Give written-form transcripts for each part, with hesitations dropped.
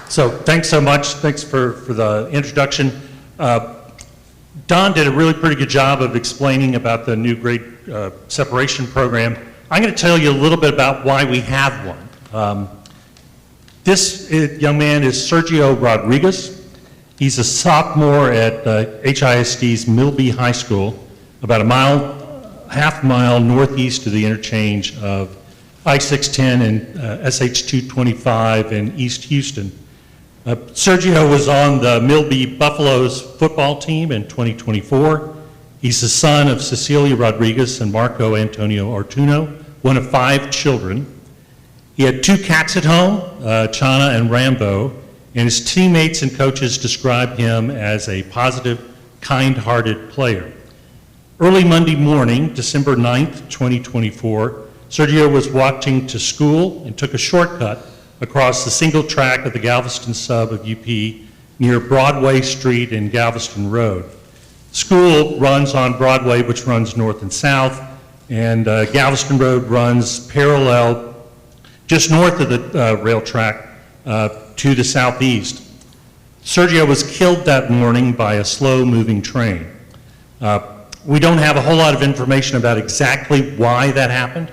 So thanks so much. Thanks for the introduction. Don did a really pretty good job of explaining about the new grade separation program. I'm going to tell you a little bit about why we have one. This young man is Sergio Rodriguez. He's a sophomore at HISD's Milby High School, about half mile northeast of the interchange of I-610 and SH-225 in East Houston. Sergio was on the Milby Buffaloes football team in 2024. He's the son of Cecilia Rodriguez and Marco Antonio Ortuno, one of 5 children. He had 2 cats at home, Chana and Rambo, and his teammates and coaches described him as a positive, kind-hearted player. Early Monday morning, December 9th, 2024, Sergio was walking to school and took a shortcut across the single track of the Galveston sub of UP near Broadway Street and Galveston Road. School runs on Broadway, which runs north and south, and Galveston Road runs parallel just north of the rail track to the southeast. Sergio was killed that morning by a slow-moving train. We don't have a whole lot of information about exactly why that happened.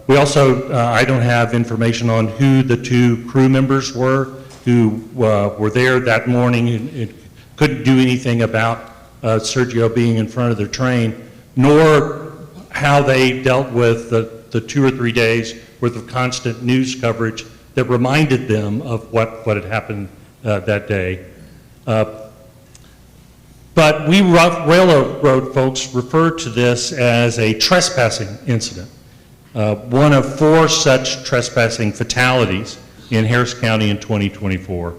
We also, I don't have information on who the 2 crew members were who were there that morning and couldn't do anything about Sergio being in front of their train, nor how they dealt with the 2 or 3 days worth of constant news coverage that reminded them of what had happened that day. But we railroad folks refer to this as a trespassing incident. One of 4 such trespassing fatalities in Harris County in 2024.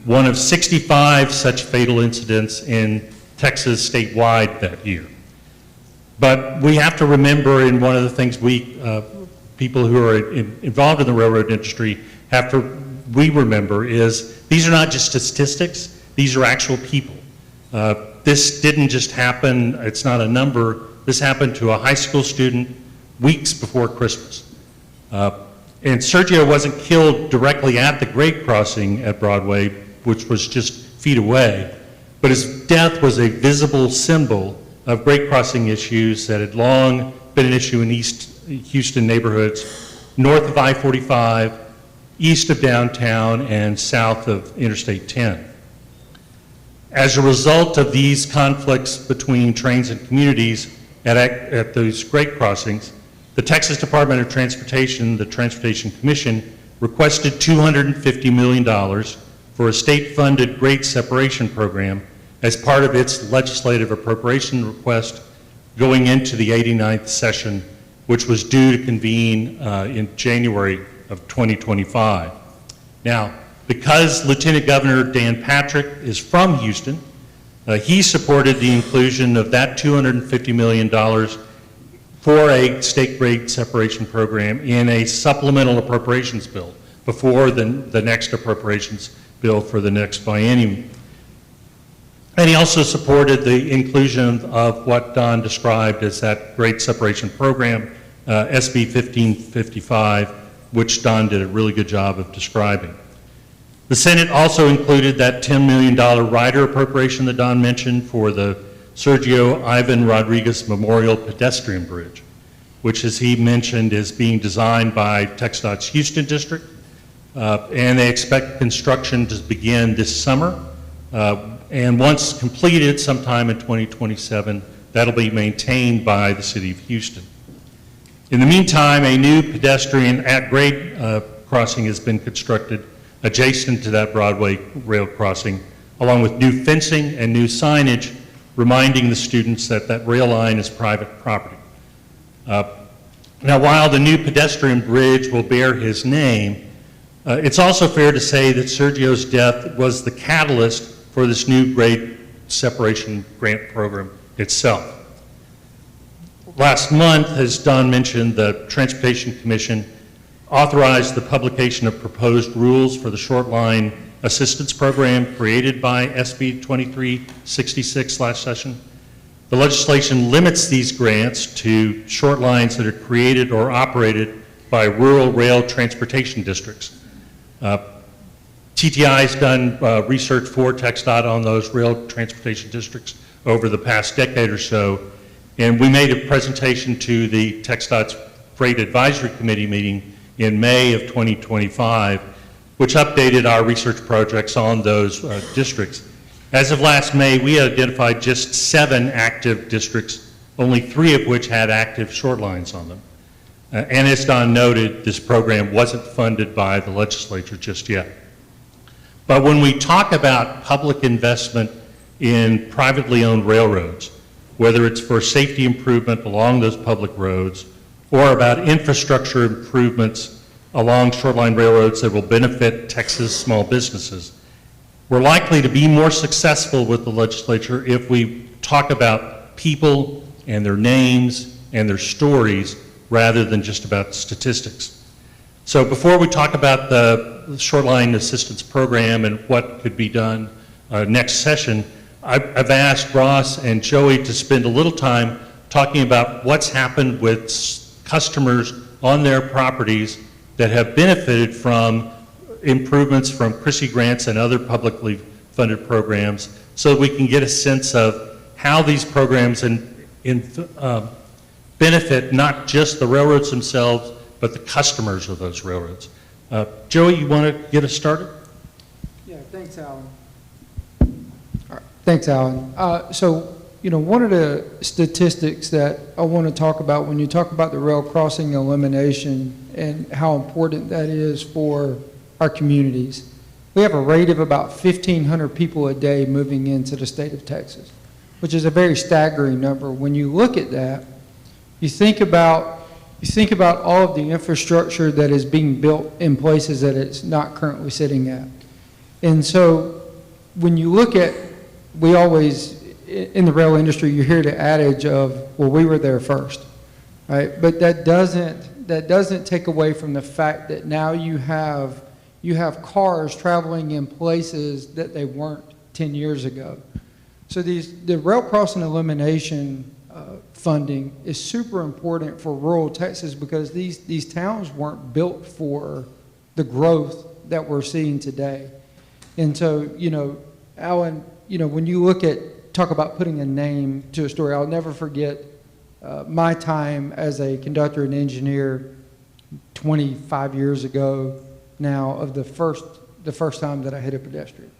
One of 65 such fatal incidents in Texas statewide that year. But we have to remember, and one of the things people who are involved in the railroad industry we remember is these are not just statistics, these are actual people. This didn't just happen, it's not a number, this happened to a high school student weeks before Christmas. And Sergio wasn't killed directly at the grade crossing at Broadway, which was just feet away, but his death was a visible symbol of grade crossing issues that had long been an issue in East Houston neighborhoods, north of I-45, east of downtown, and south of Interstate 10. As a result of these conflicts between trains and communities at those grade crossings, the Texas Department of Transportation, the Transportation Commission, requested $250 million for a state-funded grade separation program as part of its legislative appropriation request going into the 89th session, which was due to convene in January of 2025. Now, because Lieutenant Governor Dan Patrick is from Houston, he supported the inclusion of that $250 million for a state grade separation program in a supplemental appropriations bill before the next appropriations bill for the next biennium. And he also supported the inclusion of what Don described as that grade separation program, SB 1555, which Don did a really good job of describing. The Senate also included that $10 million rider appropriation that Don mentioned for the Sergio Ivan Rodriguez Memorial Pedestrian Bridge, which, as he mentioned, is being designed by TxDOT's Houston District, and they expect construction to begin this summer. And once completed sometime in 2027, that'll be maintained by the City of Houston. In the meantime, a new pedestrian at-grade crossing has been constructed adjacent to that Broadway rail crossing, along with new fencing and new signage reminding the students that that rail line is private property. Now, while the new pedestrian bridge will bear his name, it's also fair to say that Sergio's death was the catalyst for this new grade separation grant program itself. Last month, as Don mentioned, the Transportation Commission authorized the publication of proposed rules for the short line assistance program created by SB 2366 last session. The legislation limits these grants to short lines that are created or operated by rural rail transportation districts. TTI's done research for TxDOT on those rail transportation districts over the past decade or so, and we made a presentation to the TxDOT's Freight Advisory Committee meeting in May of 2025, which updated our research projects on those districts. As of last May, we had identified just 7 active districts, only 3 of which had active short lines on them. And as Don noted, this program wasn't funded by the legislature just yet. But when we talk about public investment in privately owned railroads, whether it's for safety improvement along those public roads or about infrastructure improvements along shoreline railroads that will benefit Texas small businesses, we're likely to be more successful with the legislature if we talk about people and their names and their stories rather than just about statistics. So before we talk about the Shoreline Assistance Program and what could be done next session, I've asked Ross and Joey to spend a little time talking about what's happened with customers on their properties that have benefited from improvements from CRISI grants and other publicly funded programs, so that we can get a sense of how these programs benefit not just the railroads themselves, but the customers of those railroads. Joey, you want to get us started? Yeah, thanks, Allan. All right. Thanks, Allan. So, one of the statistics that I want to talk about when you talk about the rail crossing elimination and how important that is for our communities, we have a rate of about 1,500 people a day moving into the state of Texas, which is a very staggering number. When you look at that, you think about all of the infrastructure that is being built in places that it's not currently sitting at. And so when you look at, we always, in the rail industry, you hear the adage of, well, we were there first, right? But that doesn't take away from the fact that now you have cars traveling in places that they weren't 10 years ago. So the rail crossing elimination funding is super important for rural Texas because these towns weren't built for the growth that we're seeing today. And so, Allan, when you talk about putting a name to a story, I'll never forget my time as a conductor and engineer 25 years ago now of the first time that I hit a pedestrian,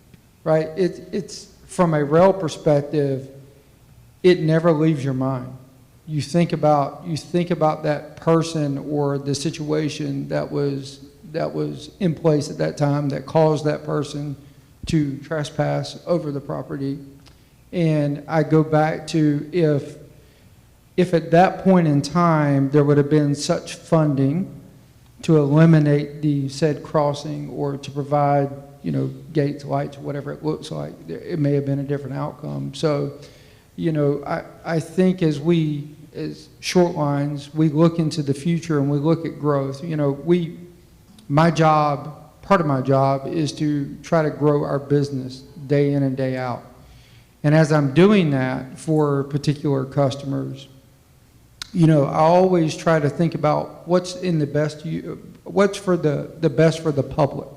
right? It's from a rail perspective, it never leaves your mind. You think about that person or the situation that was in place at that time that caused that person to trespass over the property. And I go back to if at that point in time there would have been such funding to eliminate the said crossing or to provide, gates, lights, whatever it looks like, it may have been a different outcome. So, I think as short lines, we look into the future and we look at growth. Part of my job is to try to grow our business day in and day out. And as I'm doing that for particular customers, I always try to think about what's for the best for the public,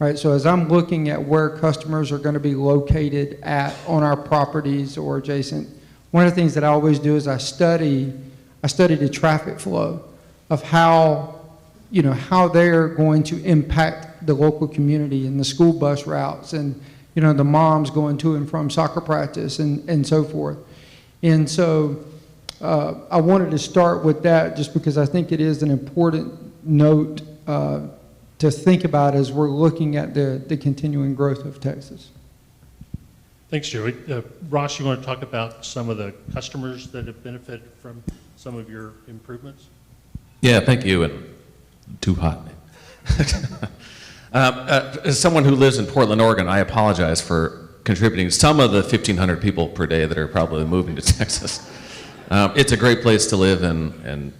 right? So as I'm looking at where customers are going to be located on our properties or adjacent, one of the things that I always do is I study the traffic flow of how they're going to impact the local community and the school bus routes and, the moms going to and from soccer practice and so forth. And so I wanted to start with that just because I think it is an important note to think about as we're looking at the continuing growth of Texas. Thanks, Joey. Ross, you want to talk about some of the customers that have benefited from some of your improvements? Yeah, thank you, and too hot. As someone who lives in Portland, Oregon, I apologize for contributing some of the 1,500 people per day that are probably moving to Texas. It's a great place to live and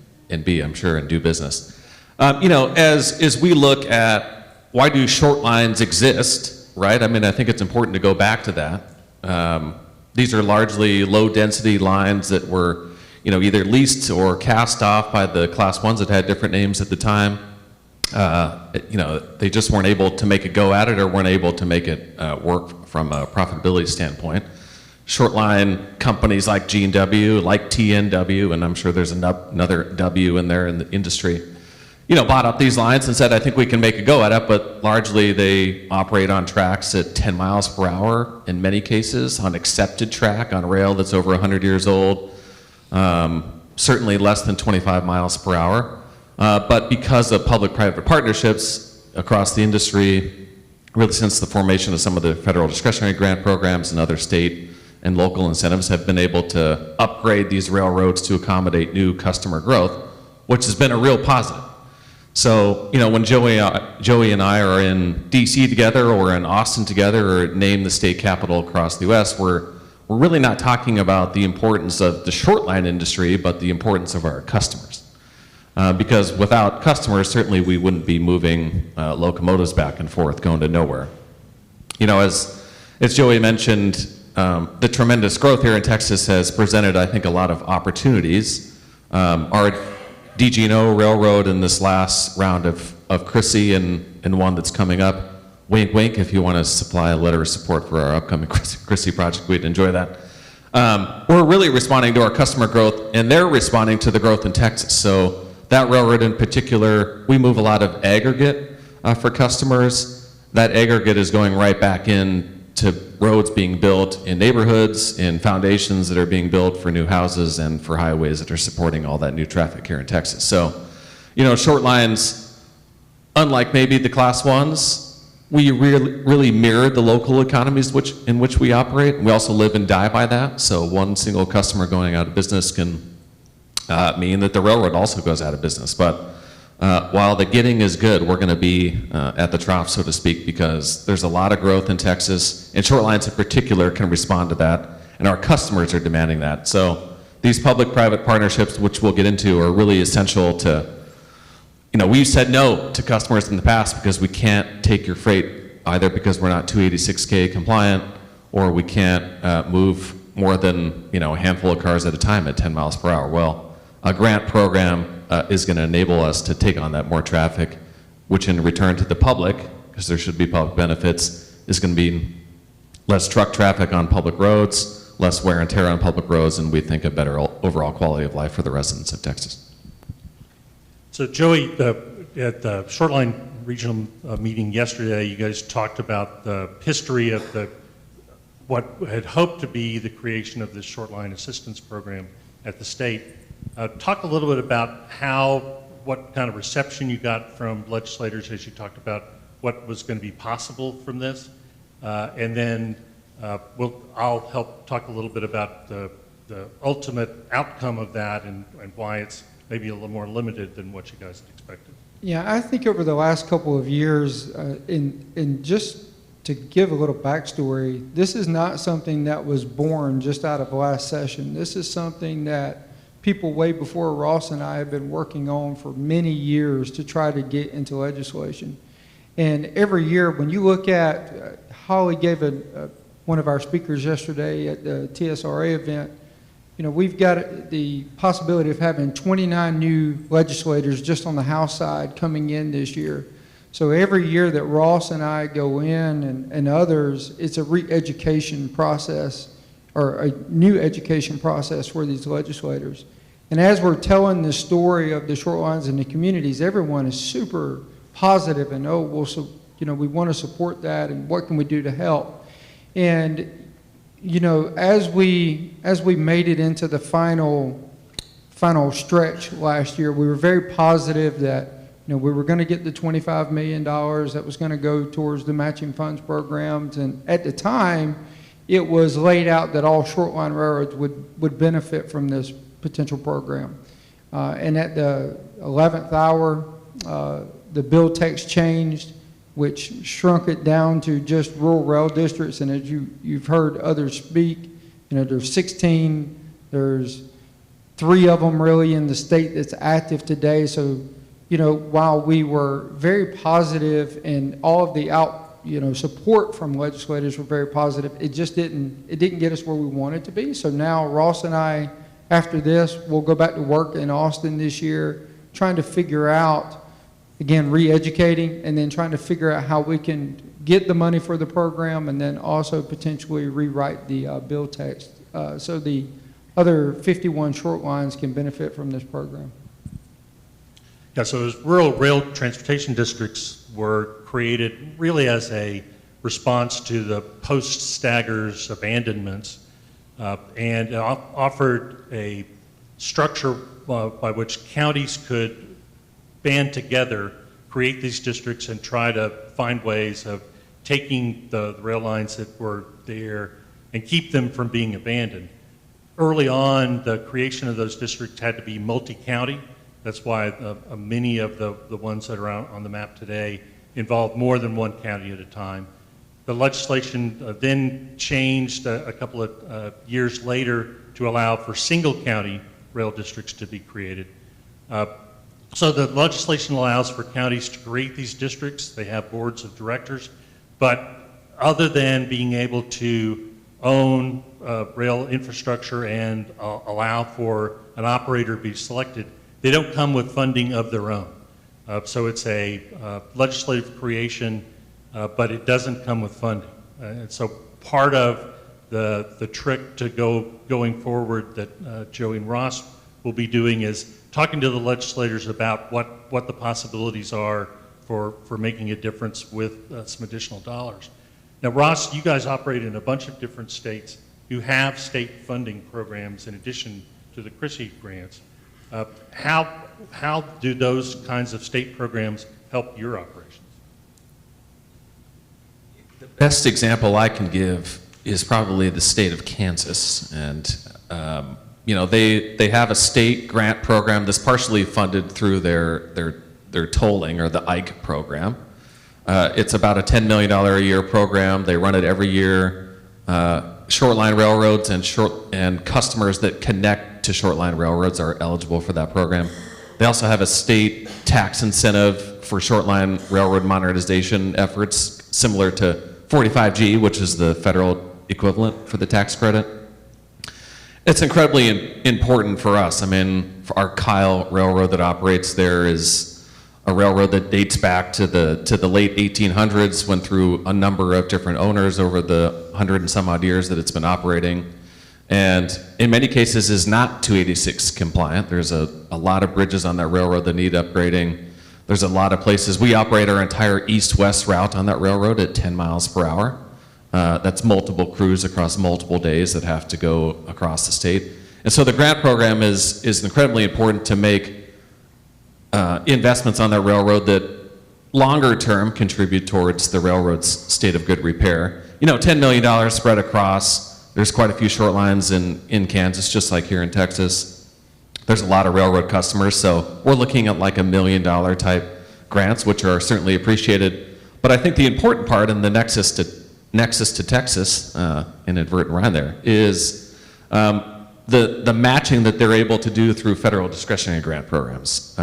be, I'm sure, and do business. As we look at why do short lines exist, right? I think it's important to go back to that. These are largely low-density lines that were, either leased or cast off by the Class 1s that had different names at the time. they just weren't able to make a go at it or weren't able to make it work from a profitability standpoint. Short line companies like G&W, like TNW, and I'm sure there's another W in there in the industry, bought up these lines and said, I think we can make a go at it, but largely they operate on tracks at 10 miles per hour in many cases, on accepted track, on rail that's over 100 years old, certainly less than 25 miles per hour. But because of public-private partnerships across the industry, really since the formation of some of the federal discretionary grant programs and other state and local incentives, have been able to upgrade these railroads to accommodate new customer growth, which has been a real positive. So, when Joey and I are in DC together or in Austin together or name the state capital across the US, we're really not talking about the importance of the short line industry, but the importance of our customers. Because without customers, certainly we wouldn't be moving locomotives back and forth, going to nowhere. As Joey mentioned, the tremendous growth here in Texas has presented, I think, a lot of opportunities. Our DG&O Railroad in this last round of Chrissy and one that's coming up, wink, wink, if you want to supply a letter of support for our upcoming Chrissy project, we'd enjoy that. We're really responding to our customer growth, and they're responding to the growth in Texas. So that railroad in particular, we move a lot of aggregate for customers. That aggregate is going right back in to roads being built in neighborhoods, in foundations that are being built for new houses and for highways that are supporting all that new traffic here in Texas. So, short lines, unlike maybe the class ones, we really mirror the local economies in which we operate. We also live and die by that. So one single customer going out of business can mean that the railroad also goes out of business. But while the getting is good, we're going to be at the trough, so to speak, because there's a lot of growth in Texas, and short lines in particular can respond to that, and our customers are demanding that. So these public-private partnerships, which we'll get into, are really essential to, we've said no to customers in the past because we can't take your freight, either because we're not 286K compliant, or we can't move more than, a handful of cars at a time at 10 miles per hour. Well, a grant program is going to enable us to take on that more traffic, which in return to the public, because there should be public benefits, is going to be less truck traffic on public roads, less wear and tear on public roads, and we think a better overall quality of life for the residents of Texas. So Joey, at the Shortline Regional meeting yesterday, you guys talked about the history of what had hoped to be the creation of this Shortline Assistance Program at the state. Talk a little bit about what kind of reception you got from legislators as you talked about what was going to be possible from this. And then I'll help talk a little bit about the ultimate outcome of that and why it's maybe a little more limited than what you guys had expected. Yeah, I think over the last couple of years, in just to give a little backstory, this is not something that was born just out of last session. This is something that people way before Ross and I have been working on for many years to try to get into legislation. And every year, when you look at, Holly gave one of our speakers yesterday at the TSLRRA event, we've got the possibility of having 29 new legislators just on the House side coming in this year. So every year that Ross and I go in and others, it's a re-education process or a new education process for these legislators. And as we're telling the story of the short lines in the communities, everyone is super positive and, we want to support that and what can we do to help? And, as we made it into the final stretch last year, we were very positive that, we were going to get the $25 million that was going to go towards the matching funds programs. And at the time, it was laid out that all short line railroads would benefit from this potential program. And at the 11th hour, the bill text changed, which shrunk it down to just rural rail districts. And as you've heard others speak, there's 16, there's 3 of them really in the state that's active today. So, while we were very positive and all of the support from legislators were very positive, it didn't get us where we wanted to be. So now Ross and I, after this, we'll go back to work in Austin this year, trying to figure out, again, re-educating and then trying to figure out how we can get the money for the program and then also potentially rewrite the bill text so the other 51 short lines can benefit from this program. Yeah, so those rural rail transportation districts were created really as a response to the post-Staggers abandonments and offered a structure by which counties could band together, create these districts, and try to find ways of taking the rail lines that were there and keep them from being abandoned. Early on, the creation of those districts had to be multi-county. That's why many of the ones that are out on the map today involve more than one county at a time. The legislation then changed a couple of years later to allow for single county rail districts to be created. So the legislation allows for counties to create these districts. They have boards of directors, but other than being able to own rail infrastructure and allow for an operator to be selected, they don't come with funding of their own. So it's a legislative creation, but it doesn't come with funding. And so part of the trick to going forward that Joey and Ross will be doing is talking to the legislators about what the possibilities are for making a difference with some additional dollars. Now, Ross, you guys operate in a bunch of different states who have state funding programs in addition to the CRISI grants. How do those kinds of state programs help your operations? The best example I can give is probably the state of Kansas. And, you know, they have a state grant program that's partially funded through their tolling, or the IKE program. It's about a $10 million a year program. They run it every year. Short line railroads and customers that connect to short line railroads are eligible for that program. They also have a state tax incentive for short line railroad modernization efforts, similar to 45G, which is the federal equivalent for the tax credit. It's incredibly important for us. I mean, for our Kyle Railroad that operates there is a railroad that dates back to the late 1800s, went through a number of different owners over the 100 and some odd years that it's been operating, and in many cases is not 286 compliant. There's a lot of bridges on that railroad that need upgrading. There's a lot of places. We operate our entire east-west route on that railroad at 10 miles per hour. That's multiple crews across multiple days that have to go across the state. And so the grant program is incredibly important to make investments on that railroad that longer term contribute towards the railroad's state of good repair. You know, $10 million spread across. There's quite a few short lines in Kansas, just like here in Texas. There's a lot of railroad customers, so we're looking at like $1 million type grants, which are certainly appreciated. But I think the important part in the nexus to Texas, inadvertent rhyme there, is the matching that they're able to do through federal discretionary grant programs.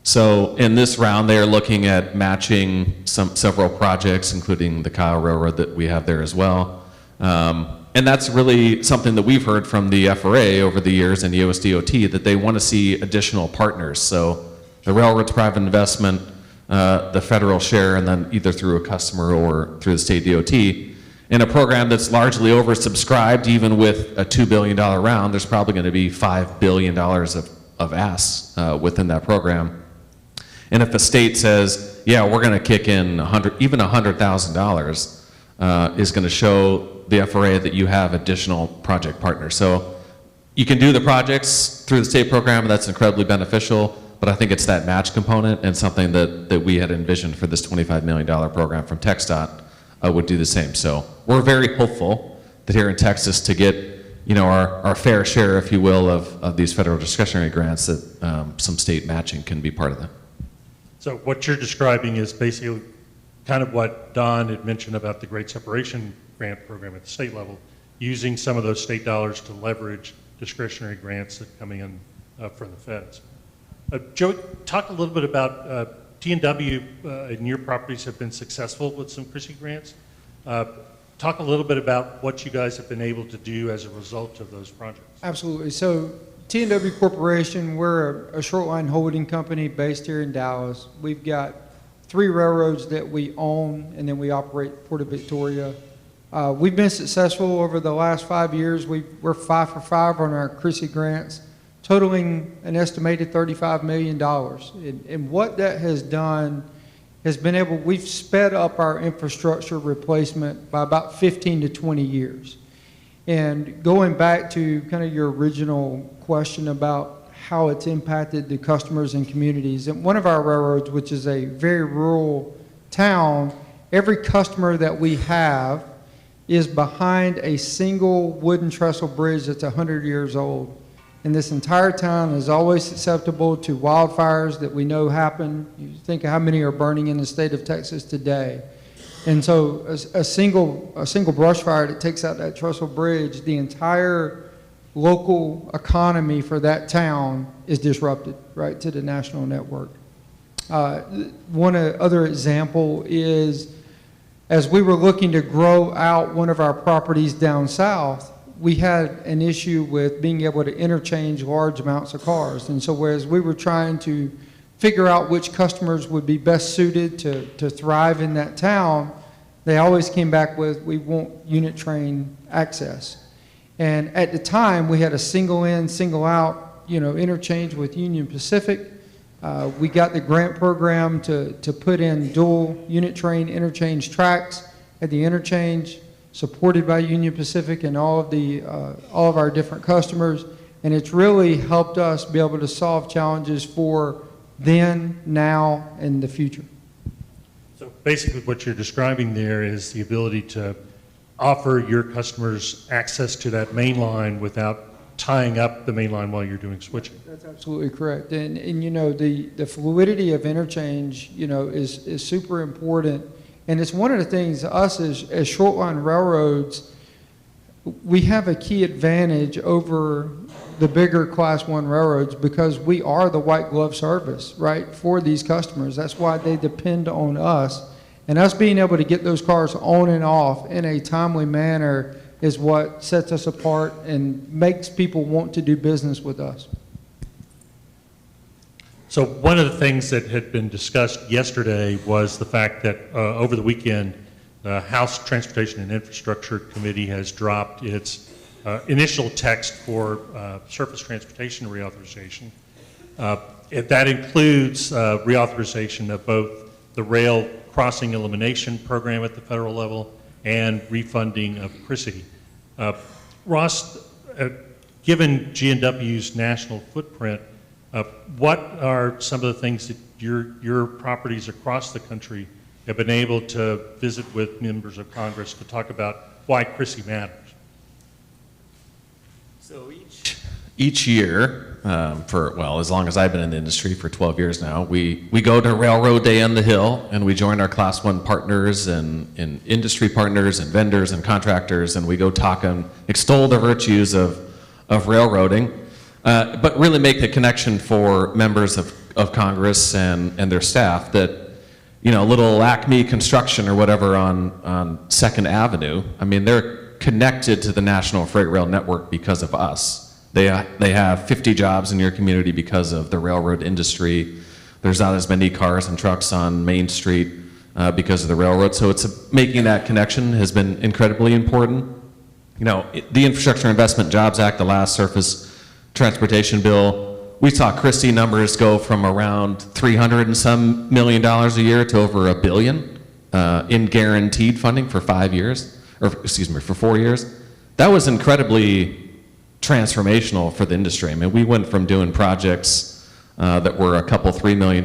So in this round, they are looking at matching several projects, including the Kyle Railroad that we have there as well. And that's really something that we've heard from the FRA over the years and the USDOT, that they want to see additional partners. So the railroad's private investment, the federal share, and then either through a customer or through the state DOT. In a program that's largely oversubscribed, even with a $2 billion round, there's probably going to be $5 billion of asks within that program. And if a state says, yeah, we're going to kick in even $100,000, is going to show the FRA that you have additional project partners. So you can do the projects through the state program, and that's incredibly beneficial, but I think it's that match component and something that we had envisioned for this $25 million program from TxDOT would do the same. So we're very hopeful that here in Texas to get, you know, our fair share, if you will, of these federal discretionary grants, that some state matching can be part of them. So what you're describing is basically kind of what Don had mentioned about the Great Separation Grant Program at the state level, using some of those state dollars to leverage discretionary grants that come in from the feds. Joe, talk a little bit about TNW and your properties have been successful with some CRISI grants. Talk a little bit about what you guys have been able to do as a result of those projects. Absolutely. So TNW Corporation, we're a short line holding company based here in Dallas. We've got 3 railroads that we own, and then we operate Port of Victoria. We've been successful over the last 5 years. We're 5 for 5 on our CRISI grants, totaling an estimated $35 million. And what that has done has been able, we've sped up our infrastructure replacement by about 15 to 20 years. And going back to kind of your original question about how it's impacted the customers and communities, and one of our railroads, which is a very rural town, every customer that we have is behind a single wooden trestle bridge that's 100 years old. And this entire town is always susceptible to wildfires that we know happen. You think of how many are burning in the state of Texas today. And so a single brush fire that takes out that trestle bridge, the entire local economy for that town is disrupted, right, to the national network. One other example is, as we were looking to grow out one of our properties down south, we had an issue with being able to interchange large amounts of cars. And so whereas we were trying to figure out which customers would be best suited to thrive in that town, they always came back with, we want unit train access. And at the time, we had a single in, single out, interchange with Union Pacific. We got the grant program to put in dual unit train interchange tracks at the interchange, supported by Union Pacific and all of our different customers. And it's really helped us be able to solve challenges for then, now, and the future. So basically what you're describing there is the ability to offer your customers access to that main line without tying up the main line while you're doing switching. That's absolutely correct. And the fluidity of interchange, is super important. And it's one of the things, us as short line railroads, we have a key advantage over the bigger Class 1 railroads because we are the white glove service, right, for these customers. That's why they depend on us. And us being able to get those cars on and off in a timely manner is what sets us apart and makes people want to do business with us. So one of the things that had been discussed yesterday was the fact that over the weekend, the House Transportation and Infrastructure Committee has dropped its initial text for surface transportation reauthorization. That includes reauthorization of both the rail crossing elimination program at the federal level and refunding of CRISI. Ross, given G&W's national footprint, what are some of the things that your properties across the country have been able to visit with members of Congress to talk about why CRISI matters? So each year, as long as I've been in the industry, for 12 years now, we go to Railroad Day on the Hill, and we join our Class 1 partners and industry partners and vendors and contractors, and we go talk and extol the virtues of railroading, but really make the connection for members of Congress and their staff that, little Acme Construction or whatever on 2nd Avenue, I mean, they're connected to the National Freight Rail Network because of us. They have 50 jobs in your community because of the railroad industry. There's not as many cars and trucks on Main Street because of the railroad. So making that connection has been incredibly important. The Infrastructure Investment Jobs Act, the last surface transportation bill, we saw CRISI numbers go from around $300 and some million a year to over $1 billion in guaranteed funding for 5 years, or excuse me, for 4 years. That was incredibly transformational for the industry. I mean, we went from doing projects that were a couple, $3 million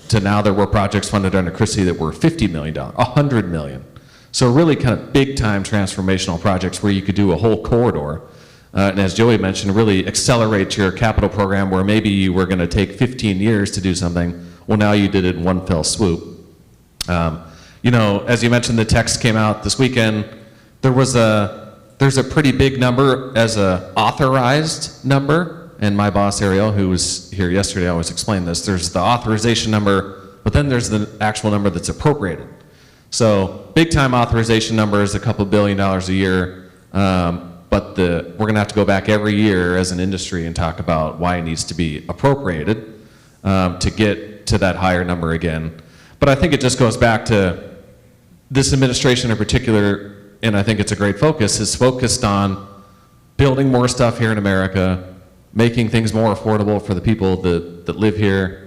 to now there were projects funded under CRISI that were $50 million, $100 million. So really kind of big time transformational projects where you could do a whole corridor. And as Joey mentioned, really accelerate your capital program where maybe you were going to take 15 years to do something. Well, now you did it in one fell swoop. As you mentioned, the text came out this weekend. There's a pretty big number as a authorized number. And my boss, Ariel, who was here yesterday, always explained this. There's the authorization number, but then there's the actual number that's appropriated. So big time authorization number is a couple $1 billion a year. but we're going to have to go back every year as an industry and talk about why it needs to be appropriated to get to that higher number again. But I think it just goes back to this administration in particular, and I think it's a great focus, is focused on building more stuff here in America, making things more affordable for the people that live here,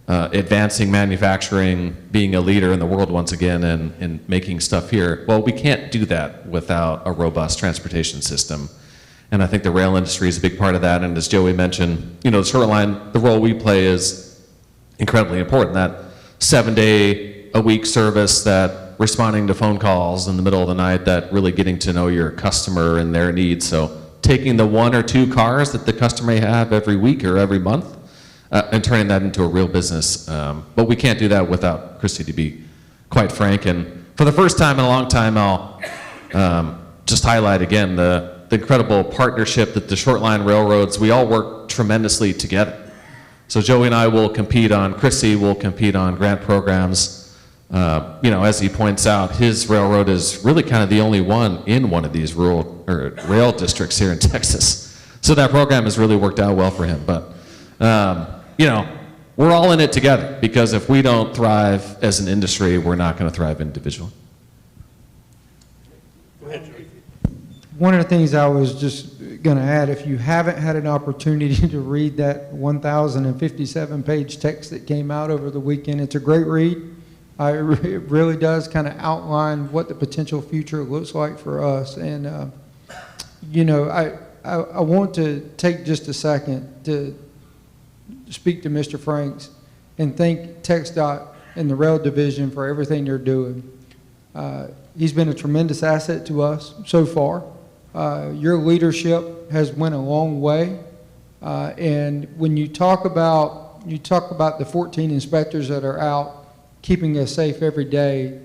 advancing manufacturing, being a leader in the world once again, and making stuff here. Well, we can't do that without a robust transportation system. And I think the rail industry is a big part of that. And as Joey mentioned, you know, the short line, the role we play is incredibly important. That 7-day-a-week service, that responding to phone calls in the middle of the night, that really getting to know your customer and their needs. So taking the 1 or 2 cars that the customer may have every week or every month and turning that into a real business. But we can't do that without Christy, to be quite frank. And for the first time in a long time, I'll just highlight again the incredible partnership that the short line railroads, we all work tremendously together. So Joey and I will compete on, Chrissy will compete on grant programs. You know, as he points out, his railroad is really kind of the only one in one of these rural or rail districts here in Texas. So that program has really worked out well for him. But, you know, we're all in it together, because if we don't thrive as an industry, we're not going to thrive individually. One of the things I was just going to add, if you haven't had an opportunity to read that 1,057-page text that came out over the weekend, it's a great read. It really does kind of outline what the potential future looks like for us. And, you know, I want to take just a second to speak to Mr. Franks and thank TxDOT and the rail division for everything they're doing. He's been a tremendous asset to us so far. Your leadership has went a long way. And when you talk about the 14 inspectors that are out keeping us safe every day,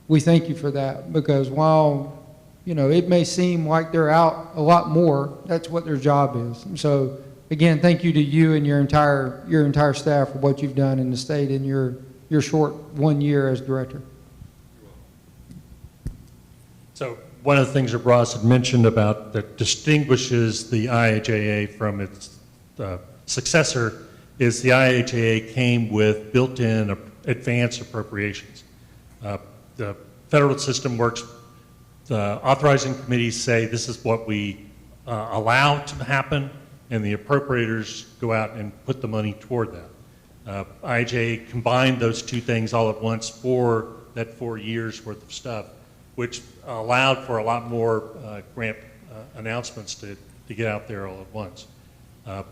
we thank you for that, because while, you know, it may seem like they're out a lot more, that's what their job is. So again, thank you to you and your entire staff for what you've done in the state in your short 1 year as director. So one of the things that Ross had mentioned about that distinguishes the IHAA from its successor is the IHAA came with built-in advance appropriations. The federal system works, the authorizing committees say this is what we allow to happen, and the appropriators go out and put the money toward that. IHAA combined those two things all at once for that 4 years worth of stuff, which allowed for a lot more grant announcements to get out there all at once. The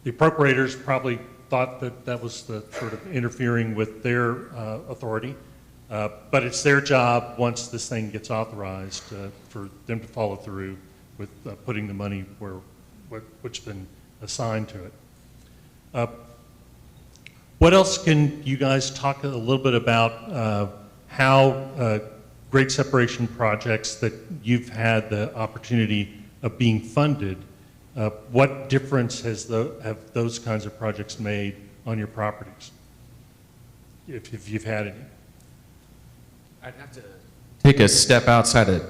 appropriators probably thought that that was the sort of interfering with their authority, but it's their job once this thing gets authorized for them to follow through with putting the money where which has been assigned to it. What else can you guys talk a little bit about how grade separation projects that you've had the opportunity of being funded, what difference have those kinds of projects made on your properties, if you've had any? I'd have to take a step outside of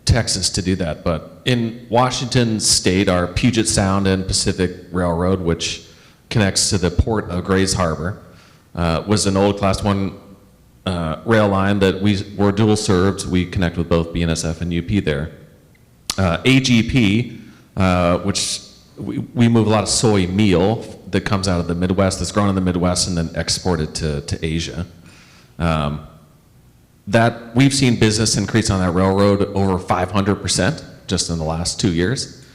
Texas to do that, but in Washington State, our Puget Sound and Pacific Railroad, which connects to the port of Grays Harbor, was an old Class 1 rail line that we were dual served. We connect with both BNSF and UP there. AGP, which we move a lot of soy meal that comes out of the Midwest, that's grown in the Midwest and then exported to Asia. That we've seen business increase on that railroad over 500% just in the last 2 years.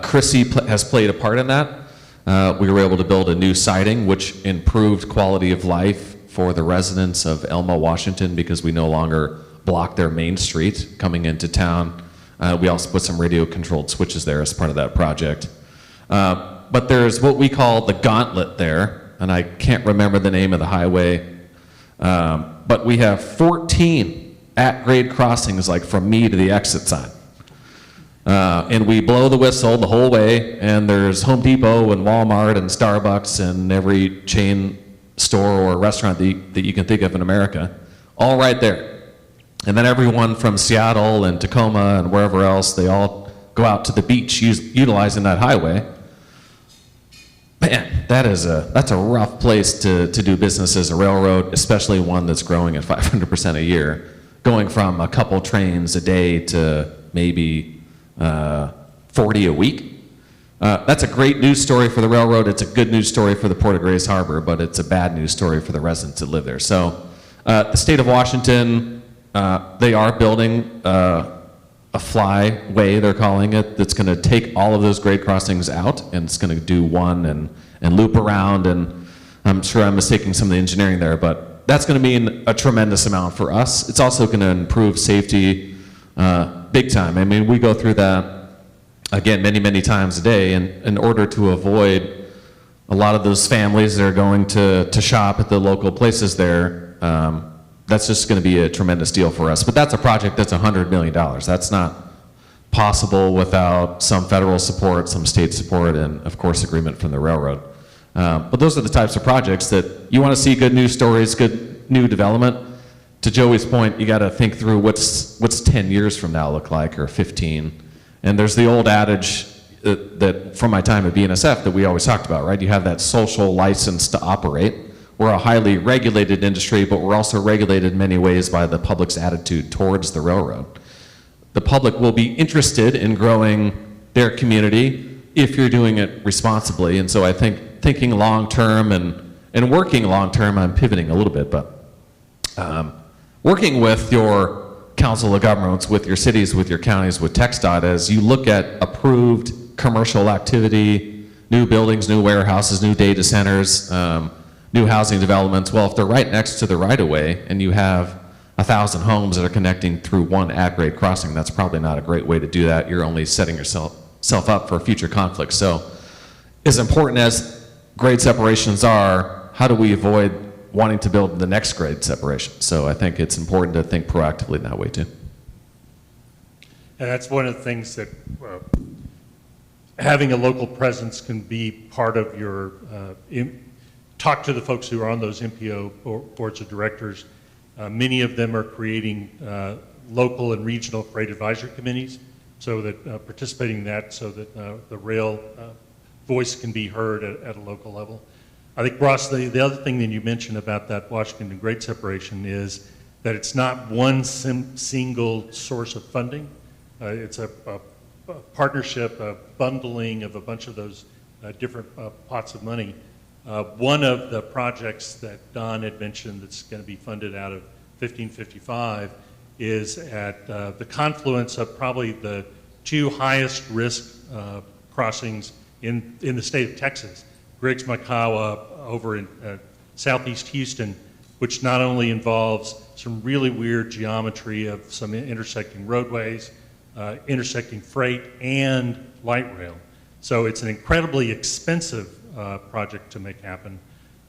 Chrissy has played a part in that. We were able to build a new siding, which improved quality of life for the residents of Elma, Washington, because we no longer block their main street coming into town. We also put some radio-controlled switches there as part of that project. But there's what we call the gauntlet there, and I can't remember the name of the highway, but we have 14 at-grade crossings, like from me to the exit sign. And we blow the whistle the whole way, and there's Home Depot and Walmart and Starbucks and every chain store or restaurant that you can think of in America, all right there. And then everyone from Seattle and Tacoma and wherever else, they all go out to the beach utilizing that highway. Man, that's a rough place to do business as a railroad, especially one that's growing at 500% a year, going from a couple trains a day to maybe 40 a week. That's a great news story for the railroad. It's a good news story for the Port of Grays Harbor, but it's a bad news story for the residents that live there. So the state of Washington, they are building a flyway, they're calling it, that's going to take all of those grade crossings out, and it's going to do one and loop around, and I'm sure I'm mistaking some of the engineering there, but that's going to mean a tremendous amount for us. It's also going to improve safety big time. I mean, we go through that, again, many, many times a day, and in order to avoid a lot of those families that are going to shop at the local places there, that's just going to be a tremendous deal for us. But that's a project that's $100 million. That's not possible without some federal support, some state support, and of course agreement from the railroad. But those are the types of projects that you want to see good news stories, good new development. To Joey's point, you got to think through what's 10 years from now look like, or 15. And there's the old adage that from my time at BNSF that we always talked about, right? You have that social license to operate. We're a highly regulated industry, but we're also regulated in many ways by the public's attitude towards the railroad. The public will be interested in growing their community if you're doing it responsibly. And so I think thinking long-term and working long-term, I'm pivoting a little bit, but working with your council of governments, with your cities, with your counties, with TxDOT, as you look at approved commercial activity, new buildings, new warehouses, new data centers, new housing developments. Well, if they're right next to the right-of-way and you have 1,000 homes that are connecting through one at-grade crossing, that's probably not a great way to do that. You're only setting yourself up for future conflicts. So as important as grade separations are, how do we avoid wanting to build the next grade separation? So I think it's important to think proactively in that way too. And that's one of the things that having a local presence can be part of your, talk to the folks who are on those MPO boards of directors. Many of them are creating local and regional freight advisory committees, so that participating in that, so that the rail voice can be heard at a local level. I think, Ross, the other thing that you mentioned about that Washington grade separation is that it's not one single source of funding. It's a partnership, a bundling of a bunch of those different pots of money. One of the projects that Don had mentioned that's going to be funded out of 1555 is at the confluence of probably the two highest risk crossings in the state of Texas. Griggs-Makawa over in southeast Houston, which not only involves some really weird geometry of some intersecting roadways, intersecting freight and light rail. So it's an incredibly expensive project to make happen.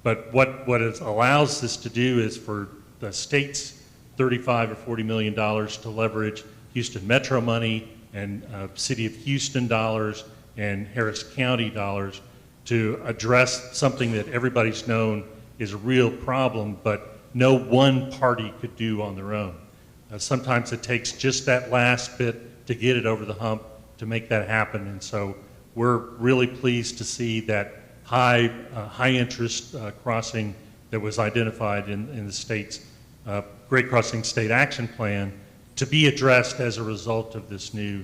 But what it allows us to do is for the state's $35 or $40 million to leverage Houston Metro money and City of Houston dollars and Harris County dollars to address something that everybody's known is a real problem, but no one party could do on their own. Sometimes it takes just that last bit to get it over the hump to make that happen, and so we're really pleased to see that high interest crossing that was identified in the state's Grade Crossing State Action Plan to be addressed as a result of this new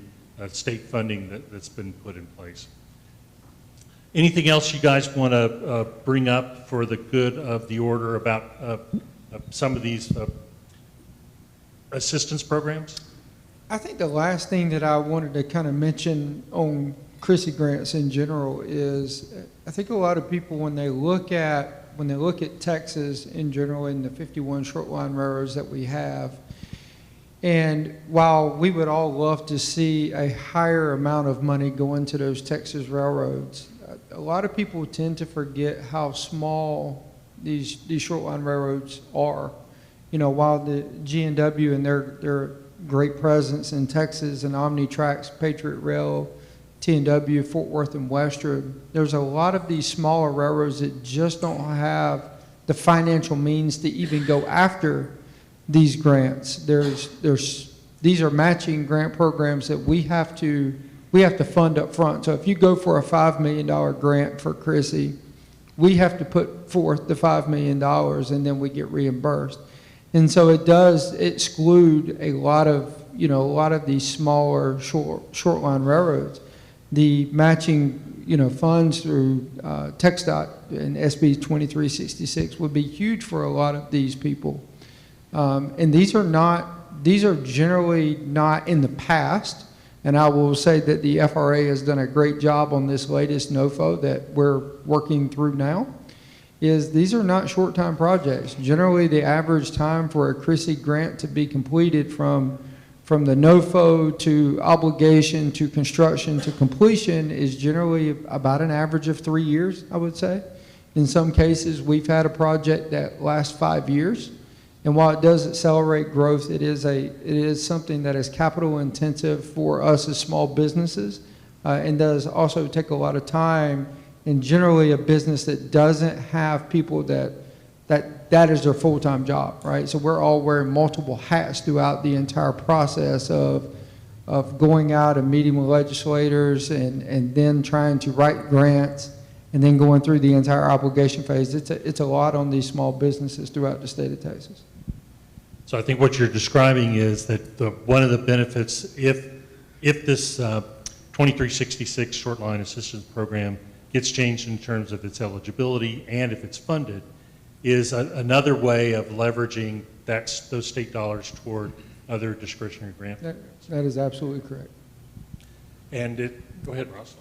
state funding that's been put in place. Anything else you guys want to bring up for the good of the order about some of these assistance programs? I think the last thing that I wanted to kind of mention on Chrissy grants in general is I think a lot of people when they look at Texas in general and the 51 short line railroads that we have, and while we would all love to see a higher amount of money go into those Texas railroads, a lot of people tend to forget how small these short line railroads are. You know, while the GNW and their great presence in Texas and Omnitrax, Patriot Rail, TNW, Fort Worth, and Western, there's a lot of these smaller railroads that just don't have the financial means to even go after these grants. These are matching grant programs that we have to we have to fund up front. So if you go for a $5 million grant for Chrissy, we have to put forth the $5 million and then we get reimbursed. And so it does exclude a lot of these smaller short line railroads. The matching, funds through TxDOT and SB 2366 would be huge for a lot of these people. And these are generally not in the past. And I will say that the FRA has done a great job on this latest NOFO that we're working through now. These are not short-time projects. Generally, the average time for a Chrissy grant to be completed from the NOFO to obligation to construction to completion is generally about an average of 3 years, I would say. In some cases, we've had a project that lasts 5 years. And while it does accelerate growth, it is something that is capital intensive for us as small businesses and does also take a lot of time. And generally a business that doesn't have people that is their full-time job, right? So we're all wearing multiple hats throughout the entire process of going out and meeting with legislators and then trying to write grants and then going through the entire obligation phase. It's a lot on these small businesses throughout the state of Texas. So I think what you're describing is that one of the benefits, if this 2366 short line assistance program gets changed in terms of its eligibility and if it's funded, is another way of leveraging those state dollars toward other discretionary grant. That is absolutely correct. And go ahead, Ross.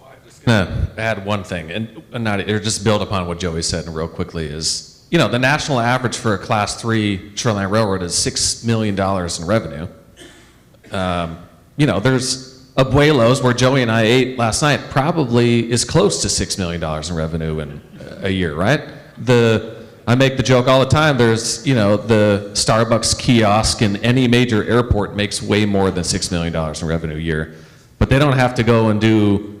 Add one thing, or just build upon what Joey said real quickly is, the national average for a Class 3 shoreline railroad is $6 million in revenue. There's Abuelos, where Joey and I ate last night, probably is close to $6 million in revenue in a year, right? I make the joke all the time, there's, the Starbucks kiosk in any major airport makes way more than $6 million in revenue a year. But they don't have to go and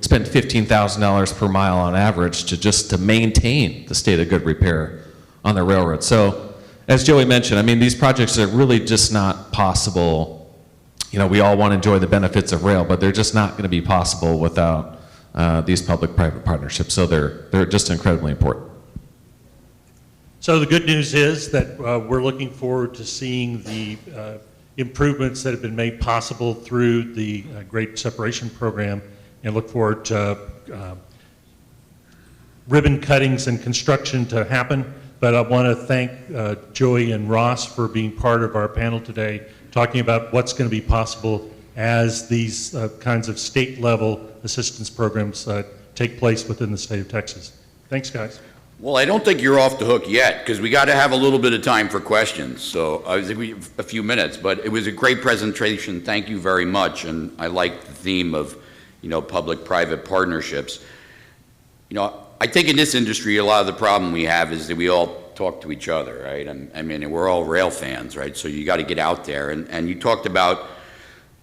spend $15,000 per mile on average to maintain the state of good repair on the railroad. So, as Joey mentioned, these projects are really just not possible. We all want to enjoy the benefits of rail, but they're just not going to be possible without these public-private partnerships. So they're just incredibly important. So the good news is that we're looking forward to seeing the improvements that have been made possible through the Great Separation Program, and look forward to ribbon cuttings and construction to happen. But I want to thank Joey and Ross for being part of our panel today, talking about what's going to be possible as these kinds of state-level assistance programs take place within the state of Texas. Thanks, guys. Well, I don't think you're off the hook yet, because we got to have a little bit of time for questions. So I think we have a few minutes, but it was a great presentation. Thank you very much. And I like the theme of, public-private partnerships. I think in this industry, a lot of the problem we have is that we all talk to each other, right? We're all rail fans, right? So you got to get out there. And you talked about,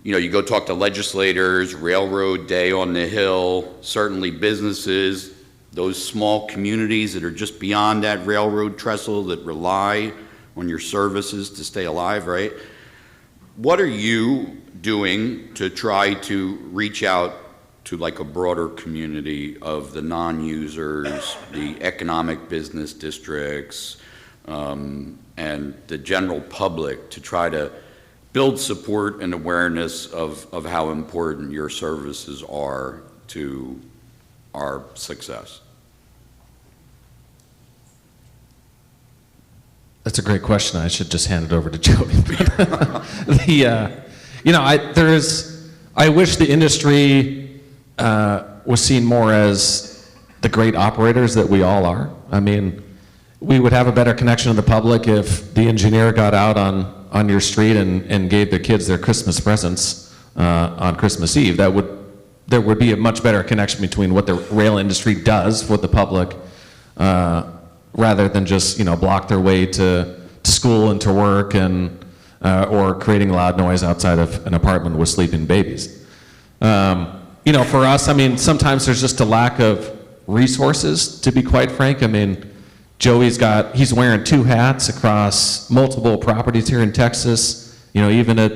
you go talk to legislators, Railroad Day on the Hill, certainly businesses, those small communities that are just beyond that railroad trestle that rely on your services to stay alive, right? What are you doing to try to reach out to like a broader community of the non-users, the economic business districts, and the general public to try to build support and awareness of how important your services are to our success? That's a great question. I should just hand it over to Joey. I wish the industry was seen more as the great operators that we all are. We would have a better connection to the public if the engineer got out on your street and gave the kids their Christmas presents on Christmas Eve. There would be a much better connection between what the rail industry does with the public rather than just block their way to school and to work and or creating loud noise outside of an apartment with sleeping babies. For us, sometimes there's just a lack of resources, to be quite frank. He's wearing two hats across multiple properties here in Texas. Even at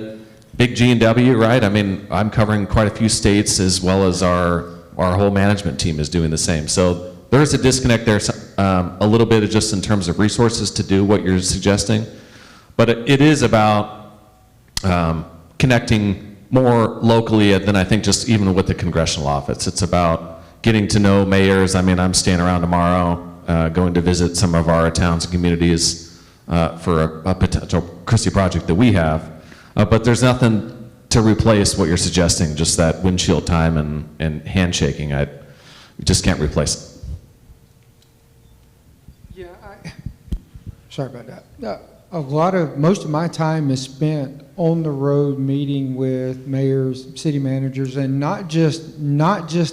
big G&W, right? I mean, I'm covering quite a few states as well as our whole management team is doing the same. So there's a disconnect there a little bit just in terms of resources to do what you're suggesting. But it is about connecting more locally than I think just even with the congressional office. It's about getting to know mayors. I mean, I'm staying around tomorrow, going to visit some of our towns and communities for a potential Christie project that we have. But there's nothing to replace what you're suggesting, just that windshield time and handshaking. You just can't replace it. Yeah, sorry about that. Most of my time is spent on the road meeting with mayors, city managers, and not just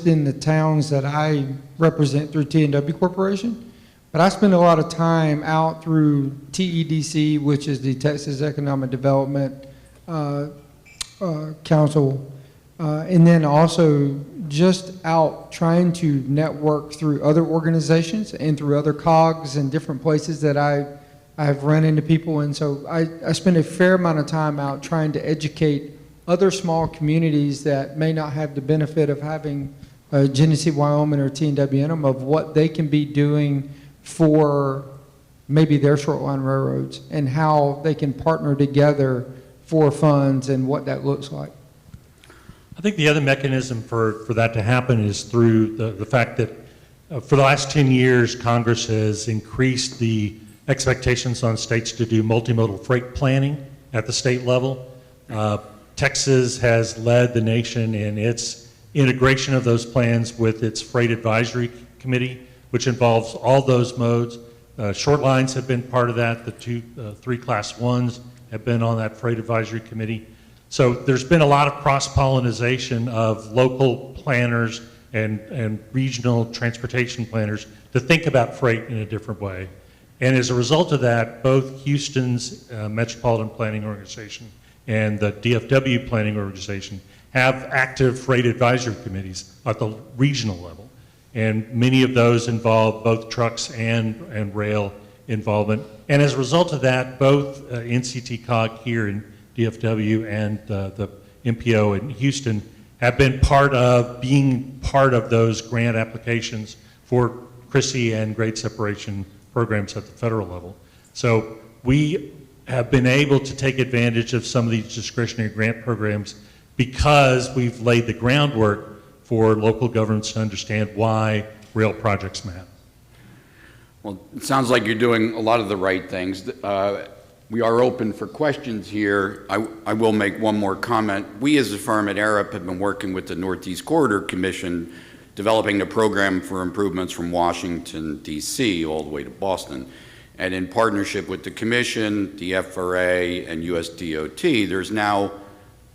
in the towns that I represent through TNW Corporation, but I spend a lot of time out through TEDC, which is the Texas Economic Development Council, and then also just out trying to network through other organizations and through other COGs and different places that I've run into people. And so I spend a fair amount of time out trying to educate other small communities that may not have the benefit of having Genesee, Wyoming or TNW in them, of what they can be doing for maybe their short line railroads and how they can partner together for funds and what that looks like. I think the other mechanism for that to happen is through the fact that for the last 10 years, Congress has increased the expectations on states to do multimodal freight planning at the state level. Texas has led the nation in its integration of those plans with its Freight Advisory Committee, which involves all those modes. Short lines have been part of that. The three Class 1s have been on that Freight Advisory Committee. So there's been a lot of cross-pollination of local planners and regional transportation planners to think about freight in a different way. And as a result of that, both Houston's Metropolitan Planning Organization and the DFW Planning Organization have active freight advisory committees at the regional level. And many of those involve both trucks and rail involvement. And as a result of that, both NCT COG here in DFW and the MPO in Houston have been being part of those grant applications for Christie and grade separation programs at the federal level. So we have been able to take advantage of some of these discretionary grant programs because we've laid the groundwork for local governments to understand why rail projects matter. Well, it sounds like you're doing a lot of the right things. We are open for questions here. I will make one more comment. We as a firm at ARIP have been working with the Northeast Corridor Commission developing a program for improvements from Washington, D.C. all the way to Boston. And in partnership with the Commission, the FRA, and USDOT, there's now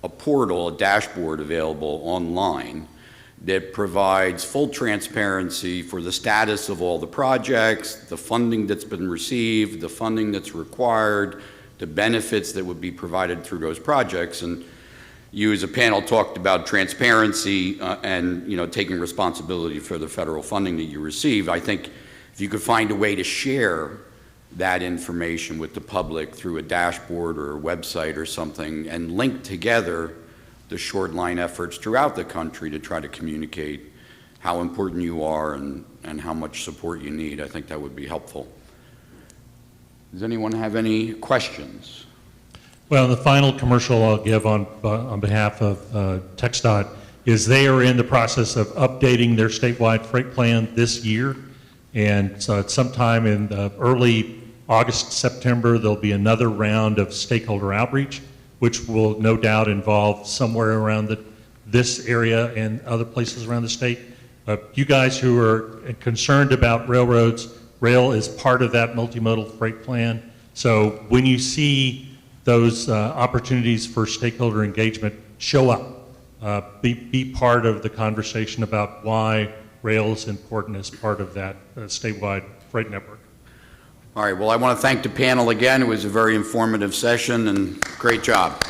a portal, a dashboard available online that provides full transparency for the status of all the projects, the funding that's been received, the funding that's required, the benefits that would be provided through those projects. And you as a panel talked about transparency and taking responsibility for the federal funding that you receive. I think if you could find a way to share that information with the public through a dashboard or a website or something and link together the short line efforts throughout the country to try to communicate how important you are and how much support you need, I think that would be helpful. Does anyone have any questions? Well, the final commercial I'll give on behalf of TxDOT is they are in the process of updating their statewide freight plan this year. And so at sometime in early August, September, there'll be another round of stakeholder outreach, which will no doubt involve somewhere around this area and other places around the state. You guys who are concerned about railroads, rail is part of that multimodal freight plan. So when you see those opportunities for stakeholder engagement, show up. Be part of the conversation about why rail is important as part of that statewide freight network. All right, well, I want to thank the panel again. It was a very informative session and great job.